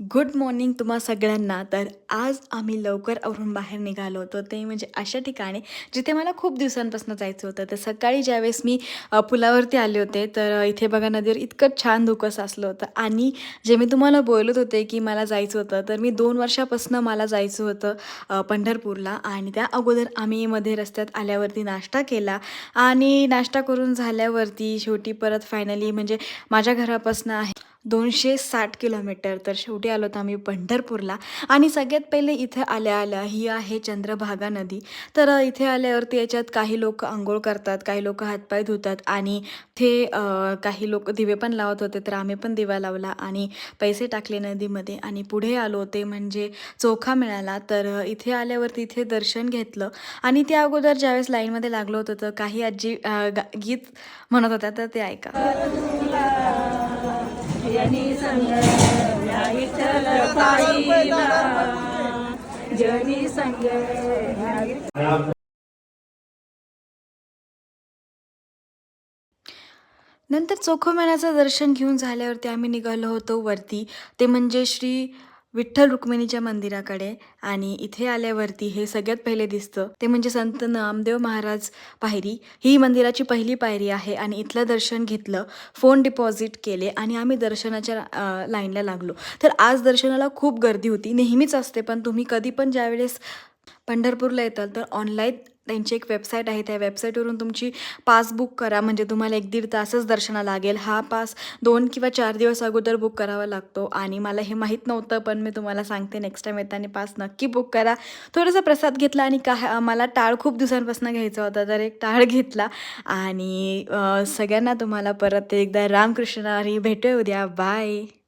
Good morning तुम्हा सगळ्यांना. तर आज आम्ही लवकर आवरून बाहेर निघालो होतो, ते म्हणजे अशा ठिकाणी जिथे मला खूप दिवसांपासून जायचं होतं. तर सकाळी ज्यावेळेस मी पुलावरती आले होते, तर इथे बघा नदीवर इतकं छान धुकं साचलं होतं. आणि जे मी तुम्हाला बोलत होते की मला जायचं होतं, तर मी 2 वर्षापासून मला जायचं होतं पंढरपूरला. आणि त्या अगोदर आम्ही मध्ये रस्त्यात आल्यावरती नाश्ता केला आणि नाश्ता करून झाल्यावरती शेवटी परत फायनली म्हणजे माझ्या घरापासून आहे 260 किलोमीटर. तर शेवटी आलो होतो आम्ही पंढरपूरला. आणि सगळ्यात पहिले इथे आल्या आल्या ही आहे चंद्रभागा नदी. तर इथे आल्यावरती याच्यात काही लोक अंघोळ करतात, काही लोक हातपाय धुतात आणि ते काही लोक दिवे पण लावत होते. तर आम्ही पण दिवा लावला आणि पैसे टाकले नदीमध्ये आणि पुढे आलो. ते म्हणजे चोखा मिळाला. तर इथे आल्यावरती इथे दर्शन घेतलं. आणि त्या अगोदर ज्यावेळेस लाईनमध्ये लागलो होतं, तर काही आजी गीत म्हणत होत्या, तर ते ऐका. जनी संग या विठ्ठल पायीला, जनी संग नंतर चोखोमेळ्याचं दर्शन घेऊन झाल्यावरती आम्ही निघालो होतो वरती, ते म्हणजे श्री विठ्ठल रुक्मिणीच्या मंदिराकडे. आणि इथे आल्यावरती हे सगळ्यात पहिले दिसतं ते म्हणजे संत नामदेव महाराज पायरी. ही मंदिराची पहिली पायरी आहे आणि इथलं दर्शन घेतलं, फोन डिपॉझिट केले आणि आम्ही दर्शनाच्या लाईनला लागलो. तर आज दर्शनाला खूप गर्दी होती, नेहमीच असते, पण तुम्ही कधी पण ज्यावेळेस पंढरपूरला येताल तर ऑनलाईन त्यांची एक वेबसाईट आहे, त्या वेबसाईटवरून तुमची पास बुक करा, म्हणजे तुम्हाला 1-1.5 तासच दर्शनाला लागेल. हा पास 2 किंवा 4 दिवस अगोदर बुक करावा लागतो. आणि मला हे माहीत नव्हतं, पण मी तुम्हाला सांगते नेक्स्ट टाईम येताना पास नक्की बुक करा. थोडासा प्रसाद घेतला आणि मला टाळ खूप दिवसांपासून घ्यायचा होता, तर एक टाळ घेतला. आणि सगळ्यांना तुम्हाला परत एकदा रामकृष्ण हरी. भेटूया उद्या. बाय.